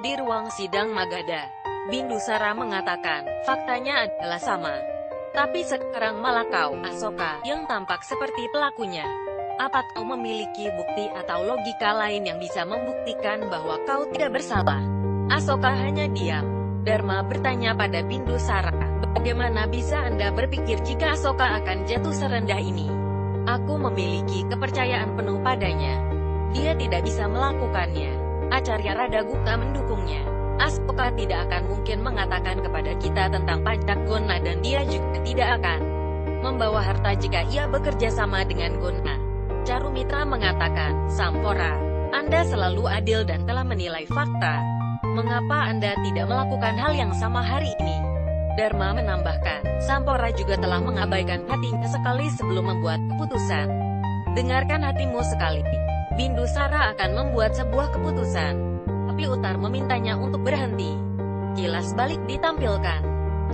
Di ruang sidang Magadha, Bindusara mengatakan, faktanya adalah sama. Tapi sekarang malah kau, Asoka, yang tampak seperti pelakunya. Apa kau memiliki bukti atau logika lain yang bisa membuktikan bahwa kau tidak bersalah? Asoka hanya diam. Dharma bertanya pada Bindusara, bagaimana bisa Anda berpikir jika Asoka akan jatuh serendah ini? Aku memiliki kepercayaan penuh padanya. Dia tidak bisa melakukannya. Acarya Radagupta mendukungnya. Asoka tidak akan mungkin mengatakan kepada kita tentang pajak Gona dan dia juga tidak akan membawa harta jika ia bekerja sama dengan Gona. Carumitra mengatakan, Sampora, Anda selalu adil dan telah menilai fakta. Mengapa Anda tidak melakukan hal yang sama hari ini? Dharma menambahkan, Sampora juga telah mengabaikan hatinya sekali sebelum membuat keputusan. Dengarkan hatimu sekali. Bindusara akan membuat sebuah keputusan. Tapi Utar memintanya untuk berhenti. Kilas balik ditampilkan.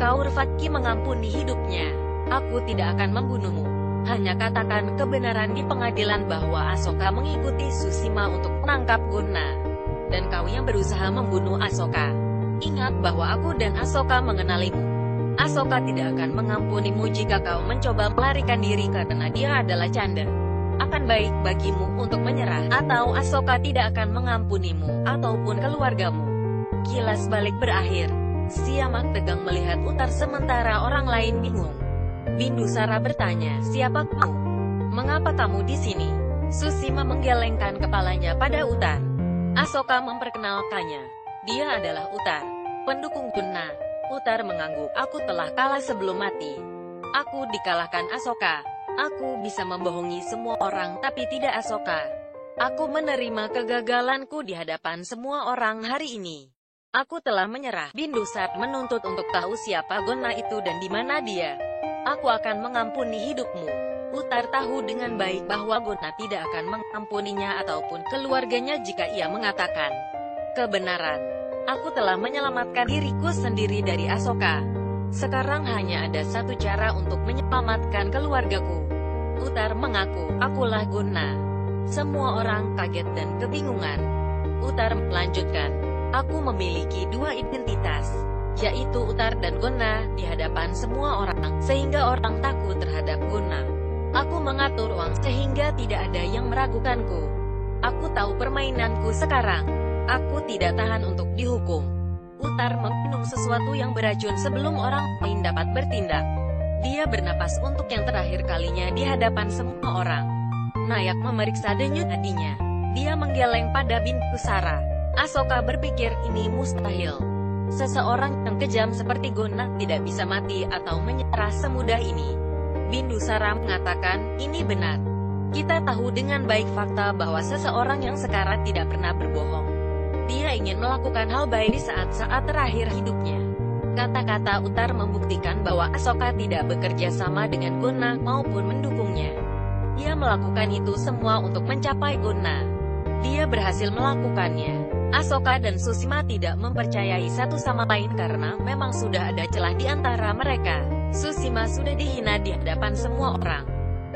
Kaurvaki mengampuni hidupnya. Aku tidak akan membunuhmu. Hanya katakan kebenaran di pengadilan bahwa Asoka mengikuti Susima untuk menangkap Gona. Dan kau yang berusaha membunuh Asoka. Ingat bahwa aku dan Asoka mengenalimu. Asoka tidak akan mengampunimu jika kau mencoba melarikan diri karena dia adalah canda. Akan baik bagimu untuk menyerah, atau Asoka tidak akan mengampunimu, ataupun keluargamu. Kilas balik berakhir. Siamak tegang melihat Utar sementara orang lain bingung. Bindusara bertanya, siapa kamu? Mengapa kamu di sini? Susima menggelengkan kepalanya pada Utar. Asoka memperkenalkannya. Dia adalah Utar, pendukung Guna. Utar mengangguk, aku telah kalah sebelum mati. Aku dikalahkan Asoka. Aku bisa membohongi semua orang tapi tidak Asoka. Aku menerima kegagalanku di hadapan semua orang hari ini. Aku telah menyerah. Bindusara menuntut untuk tahu siapa Gona itu dan di mana dia. Aku akan mengampuni hidupmu. Utar tahu dengan baik bahwa Gona tidak akan mengampuninya ataupun keluarganya jika ia mengatakan kebenaran. Aku telah menyelamatkan diriku sendiri dari Asoka. Sekarang hanya ada satu cara untuk menyelamatkan keluargaku. Utar mengaku, akulah Gona. Semua orang kaget dan kebingungan. Utar melanjutkan, aku memiliki dua identitas, yaitu Utar dan Gona di hadapan semua orang, sehingga orang takut terhadap Gona. Aku mengatur uang sehingga tidak ada yang meragukanku. Aku tahu permainanku sekarang. Aku tidak tahan untuk dihukum. Utar meminum sesuatu yang beracun sebelum orang lain dapat bertindak. Dia bernapas untuk yang terakhir kalinya di hadapan semua orang. Nayak memeriksa denyut nadinya. Dia menggeleng pada Bindusara. Asoka berpikir ini mustahil. Seseorang yang kejam seperti Gona tidak bisa mati atau menyerah semudah ini. Bindusara mengatakan, ini benar. Kita tahu dengan baik fakta bahwa seseorang yang sekarang tidak pernah berbohong. Dia ingin melakukan hal baik di saat-saat terakhir hidupnya. Kata-kata Utar membuktikan bahwa Asoka tidak bekerja sama dengan Gona maupun mendukungnya. Dia melakukan itu semua untuk mencapai Gona. Dia berhasil melakukannya. Asoka dan Susima tidak mempercayai satu sama lain karena memang sudah ada celah di antara mereka. Susima sudah dihina di hadapan semua orang.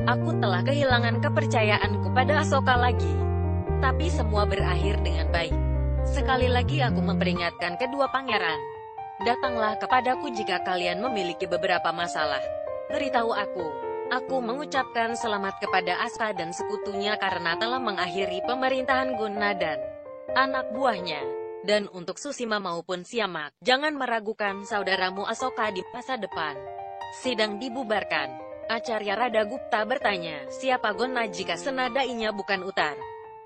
Aku telah kehilangan kepercayaanku pada Asoka lagi. Tapi semua berakhir dengan baik. Sekali lagi aku memperingatkan kedua pangeran. Datanglah kepadaku jika kalian memiliki beberapa masalah. Beritahu aku. Aku mengucapkan selamat kepada Asra dan sekutunya karena telah mengakhiri pemerintahan Gona dan anak buahnya. Dan untuk Susima maupun Siamak, jangan meragukan saudaramu Asoka di masa depan. Sidang dibubarkan. Acarya Radagupta bertanya, siapa Gona jika senadainya bukan Utar?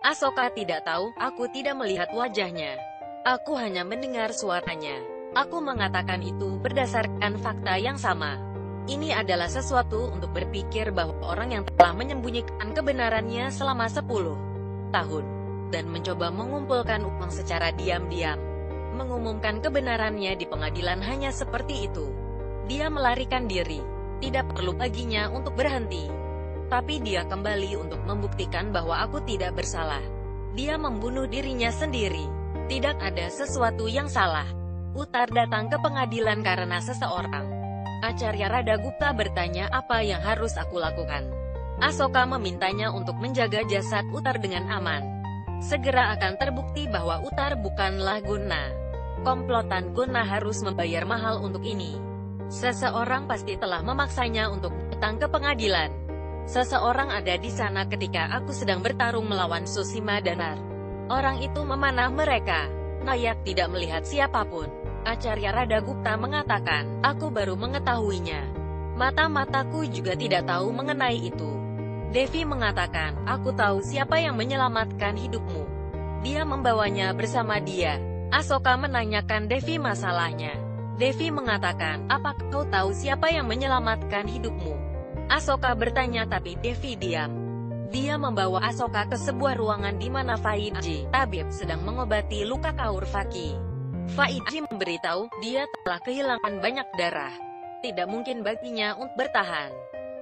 Asoka tidak tahu, aku tidak melihat wajahnya. Aku hanya mendengar suaranya. Aku mengatakan itu berdasarkan fakta yang sama. Ini adalah sesuatu untuk berpikir bahwa orang yang telah menyembunyikan kebenarannya selama 10 tahun dan mencoba mengumpulkan uang secara diam-diam, mengumumkan kebenarannya di pengadilan hanya seperti itu. Dia melarikan diri. Tidak perlu baginya untuk berhenti. Tapi dia kembali untuk membuktikan bahwa aku tidak bersalah. Dia membunuh dirinya sendiri. Tidak ada sesuatu yang salah. Utar datang ke pengadilan karena seseorang. Acarya Radagupta bertanya apa yang harus aku lakukan. Asoka memintanya untuk menjaga jasad Utar dengan aman. segera akan terbukti bahwa Uttar bukanlah Guna. Komplotan Guna harus membayar mahal untuk ini. Seseorang pasti telah memaksanya untuk datang ke pengadilan. Seseorang ada di sana ketika aku sedang bertarung melawan Susima dan Nar. Orang itu memanah mereka. Nayak tidak melihat siapapun. Acarya Radagupta mengatakan, aku baru mengetahuinya. Mata-mataku juga tidak tahu mengenai itu. Devi mengatakan, aku tahu siapa yang menyelamatkan hidupmu. Dia membawanya bersama dia. Asoka menanyakan Devi masalahnya. Devi mengatakan, apakah kau tahu siapa yang menyelamatkan hidupmu? Asoka bertanya tapi Devi diam. Dia membawa Asoka ke sebuah ruangan di mana Faidji, tabib, sedang mengobati luka Kaurvaki. Faidji memberitahu, dia telah kehilangan banyak darah. Tidak mungkin baginya untuk bertahan.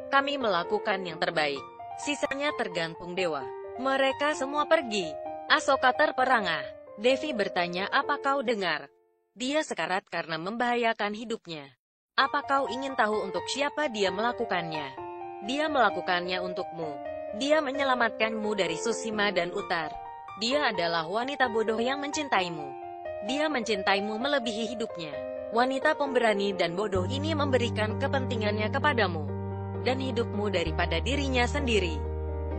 Kami melakukan yang terbaik. Sisanya tergantung dewa. Mereka semua pergi. Asoka terperangah. Devi bertanya, apa kau dengar? Dia sekarat karena membahayakan hidupnya. Apa kau ingin tahu untuk siapa dia melakukannya? Dia melakukannya untukmu. Dia menyelamatkanmu dari Susima dan Uttar. Dia adalah wanita bodoh yang mencintaimu. Dia mencintaimu melebihi hidupnya. Wanita pemberani dan bodoh ini memberikan kepentingannya kepadamu dan hidupmu daripada dirinya sendiri.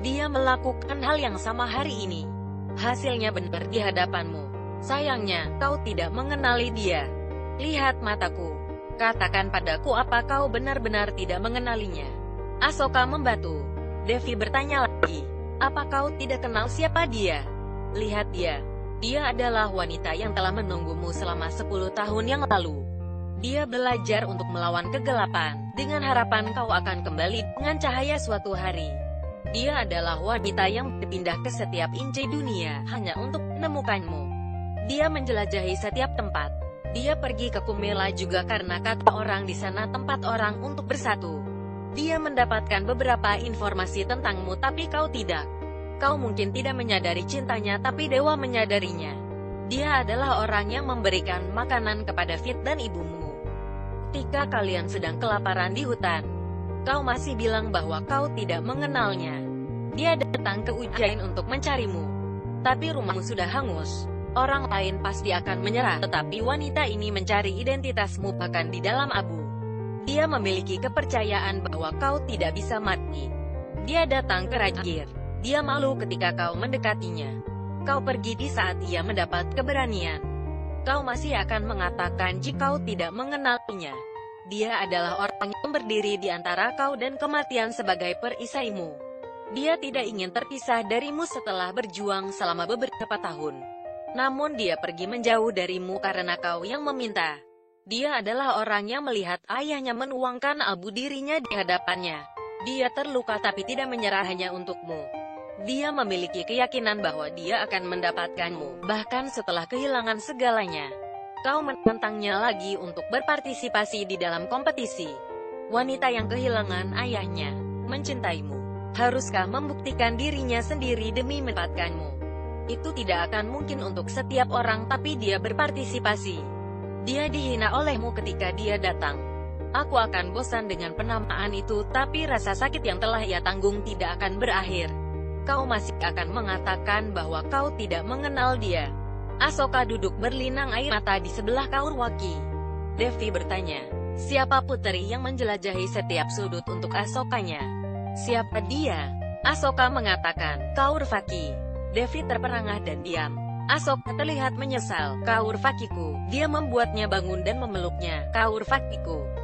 Dia melakukan hal yang sama hari ini. Hasilnya benar di hadapanmu. Sayangnya, kau tidak mengenali dia. Lihat mataku. Katakan padaku apa kau benar-benar tidak mengenalinya. Asoka membatu. Devi bertanya lagi. Apa kau tidak kenal siapa dia? Lihat dia. Dia adalah wanita yang telah menunggumu selama 10 tahun yang lalu. Dia belajar untuk melawan kegelapan, dengan harapan kau akan kembali dengan cahaya suatu hari. Dia adalah wanita yang berpindah ke setiap inci dunia, hanya untuk menemukanmu. Dia menjelajahi setiap tempat. Dia pergi ke Kumela juga karena kata orang di sana tempat orang untuk bersatu. Dia mendapatkan beberapa informasi tentangmu tapi kau tidak. Kau mungkin tidak menyadari cintanya tapi dewa menyadarinya. Dia adalah orang yang memberikan makanan kepada Fit dan ibumu. Ketika kalian sedang kelaparan di hutan, kau masih bilang bahwa kau tidak mengenalnya. Dia datang ke Ujjain untuk mencarimu. Tapi rumahmu sudah hangus. Orang lain pasti akan menyerah, tetapi wanita ini mencari identitasmu bahkan di dalam abu. Dia memiliki kepercayaan bahwa kau tidak bisa mati. Dia datang ke Rajgir. Dia malu ketika kau mendekatinya. Kau pergi di saat ia mendapat keberanian. Kau masih akan mengatakan jika kau tidak mengenalinya. Dia adalah orang yang berdiri di antara kau dan kematian sebagai perisaimu. Dia tidak ingin terpisah darimu setelah berjuang selama beberapa tahun. Namun dia pergi menjauh darimu karena kau yang meminta. Dia adalah orang yang melihat ayahnya menuangkan abu dirinya di hadapannya. Dia terluka tapi tidak menyerah hanya untukmu. Dia memiliki keyakinan bahwa dia akan mendapatkanmu, bahkan setelah kehilangan segalanya. Kau menentangnya lagi untuk berpartisipasi di dalam kompetisi. Wanita yang kehilangan ayahnya, mencintaimu. Haruskah membuktikan dirinya sendiri demi mendapatkanmu? Itu tidak akan mungkin untuk setiap orang tapi dia berpartisipasi. Dia dihina olehmu ketika dia datang. Aku akan bosan dengan penamaan itu tapi rasa sakit yang telah ia tanggung tidak akan berakhir. Kau masih akan mengatakan bahwa kau tidak mengenal dia. Asoka duduk berlinang air mata di sebelah Kaurvaki. Devi bertanya, siapa putri yang menjelajahi setiap sudut untuk Asokanya? Siapa dia? Asoka mengatakan, Kaurvaki. Devi terperangah dan diam. Asoka terlihat menyesal. Kaurvakiku. Dia membuatnya bangun dan memeluknya. Kaurvakiku.